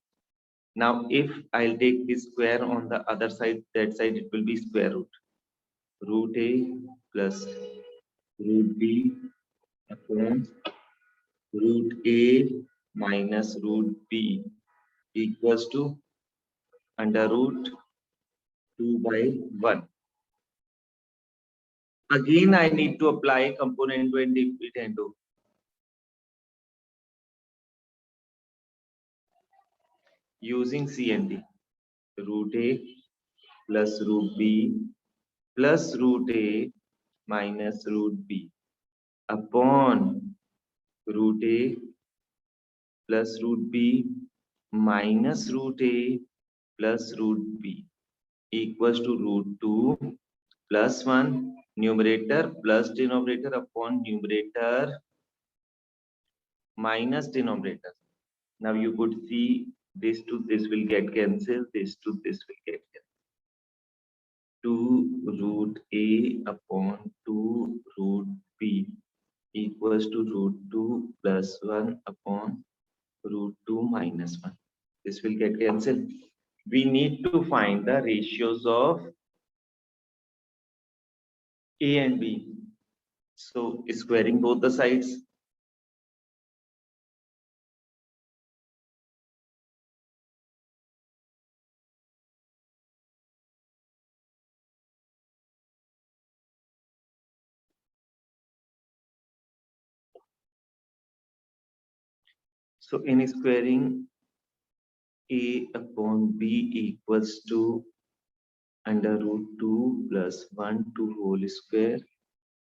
Now if I'll take this square on the other side, that side it will be square root. Root a plus root b upon root a minus root b equals to under root 2 by 1. Again, I need to apply component and dividend using C and D. Root a plus root b plus root a minus root b upon root a plus root b minus root a plus root b equals to root 2 plus 1 numerator plus denominator upon numerator minus denominator. Now you could see this to this will get cancelled, this to this will get cancelled. 2 root a upon 2 root b equals to root 2 plus 1 upon root 2 minus 1. This will get cancelled. We need to find the ratios of a and b. So squaring both the sides. So in squaring a upon b equals to under root 2 plus 1 to whole square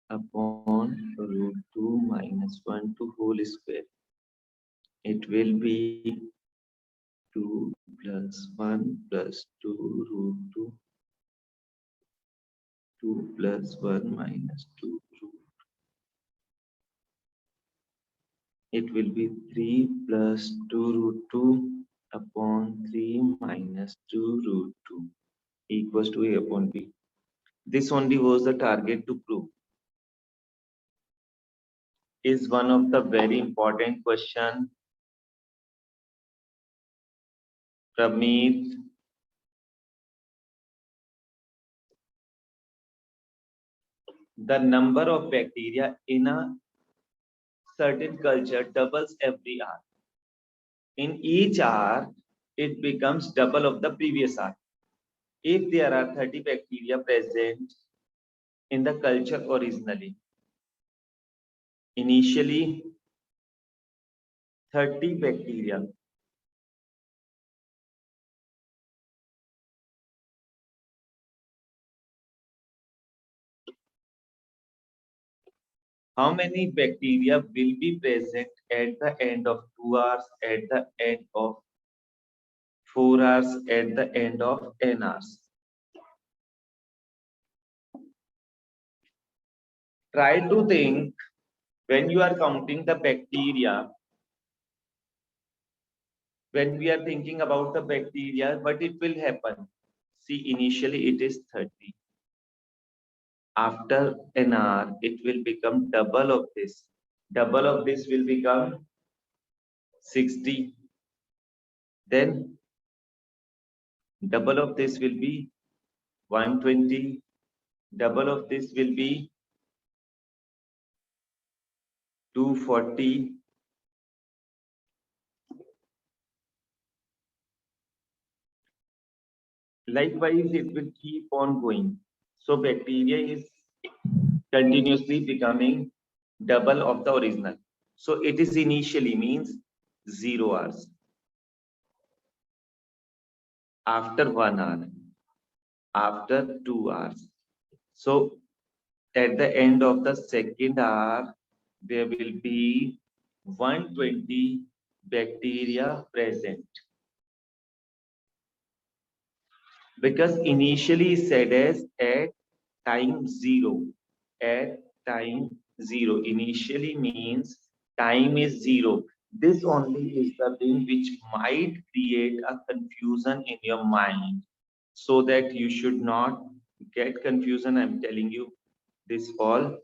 upon root 2 minus 1 to whole square. It will be 2 plus 1 plus 2 root 2, 2 plus 1 minus 2 root. It will be 3 plus 2 root 2 upon 3 minus 2 root 2 equals to a upon b. This only was the target to prove. Is one of the very important question. Ramit, the number of bacteria in a certain culture doubles every hour. In each hour, it becomes double of the previous hour. If there are 30 bacteria present in the culture originally, initially 30 bacteria, how many bacteria will be present at the end of 2 hours, at the end of 4 hours, at the end of n hours? Try to think when you are counting the bacteria, when we are thinking about the bacteria, what it will happen? See, initially it is 30. After an hour, it will become double of this. Double of this will become 60. Then double of this will be 120. Double of this will be 240. Likewise, it will keep on going. So bacteria is continuously becoming double of the original. So it is initially means 0 hours. After 1 hour, after 2 hours. So at the end of the second hour, there will be 120 bacteria present. Because initially said as at time 0, at time 0. Initially means time is 0. This only is the thing which might create a confusion in your mind. So that you should not get confusion, I'm telling you this all.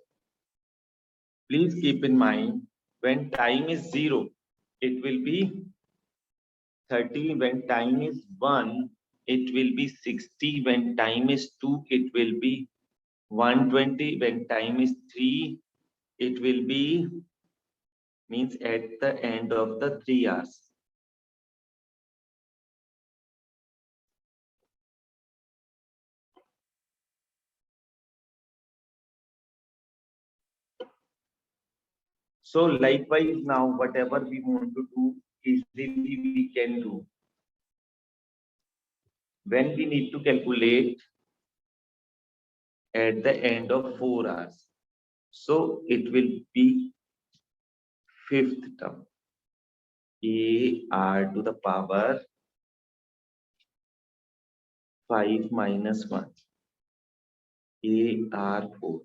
Please keep in mind, when time is 0, it will be 30. When time is 1, it will be 60. When time is 2, it will be 120. When time is 3, it will be, means at the end of the 3 hours. So likewise now, whatever we want to do, easily we can do. When we need to calculate at the end of 4 hours, so it will be fifth term, a r to the power 5 minus 1, a r 4.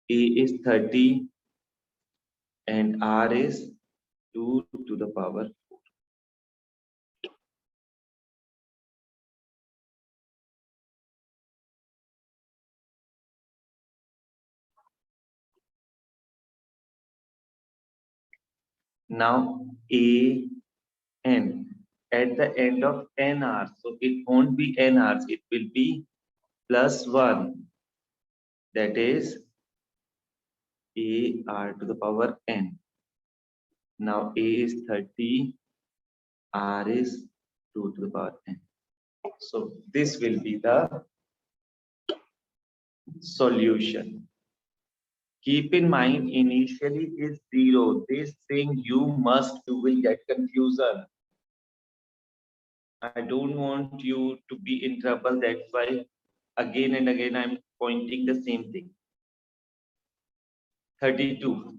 A is 30 and r is 2 to the power 4. Now a n at the end of n hours, so it won't be n hours, it will be plus 1, that is a r to the power n. Now a is 30, r is 2 to the power n. So this will be the solution. Keep in mind, initially is 0. This thing you must, you will get confusion. I don't want you to be in trouble. That's why again and again I'm pointing the same thing. 32.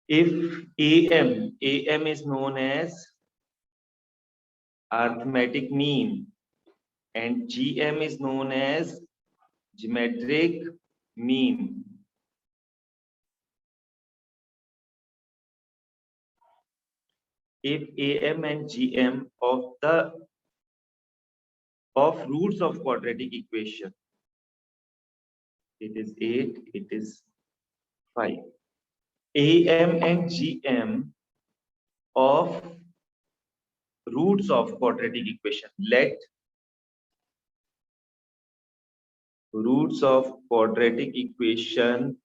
If AM is known as arithmetic mean and GM is known as geometric mean. If AM and GM of roots of quadratic equation, it is 8, it is 5. AM and GM of roots of quadratic equation. Let roots of quadratic equation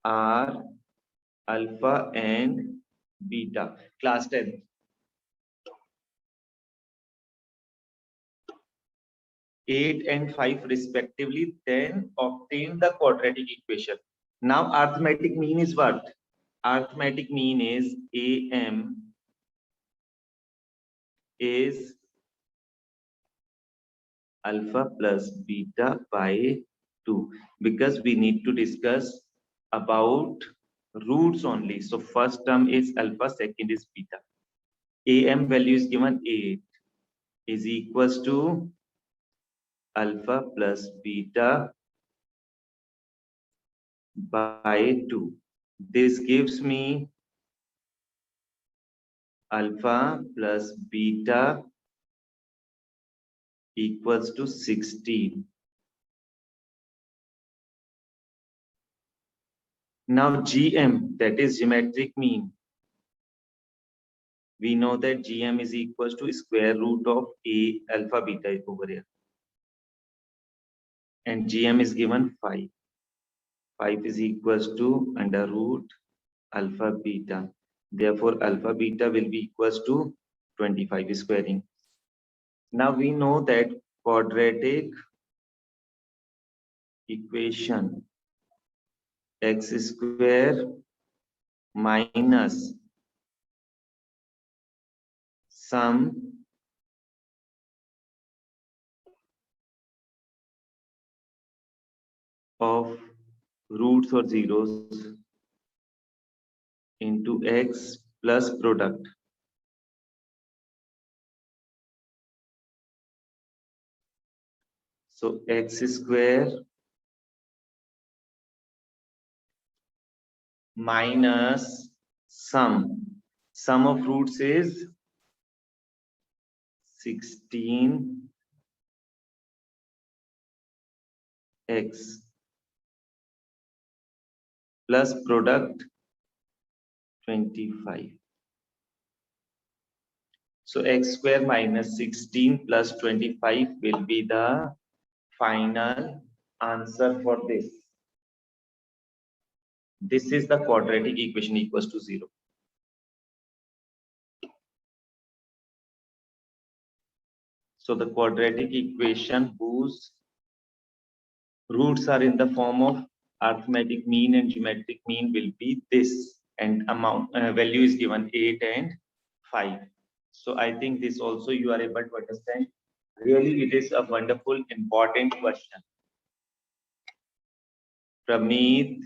are alpha and beta. Class 10. 8 and 5 respectively, then obtain the quadratic equation. Now arithmetic mean is what? Arithmetic mean is AM is alpha plus beta by 2, because we need to discuss about roots only. So first term is alpha, second is beta. AM value is given 8 is equals to alpha plus beta by 2. This gives me alpha plus beta equals to 16. Now GM, that is geometric mean. We know that GM is equals to square root of A alpha beta over here. And GM is given 5. 5 is equals to under root alpha beta. Therefore, alpha beta will be equals to 25 squaring. Now we know that quadratic equation x square minus sum of roots or zeros into x plus product. So x square minus sum. Sum of roots is 16x plus product 25. So x square minus 16 plus 25 will be the final answer for this. This is the quadratic equation equals to 0. So the quadratic equation whose roots are in the form of arithmetic mean and geometric mean will be this, and amount value is given 8 and 5. So I think this also you are able to understand. Really, it is a wonderful, important question. Pramit,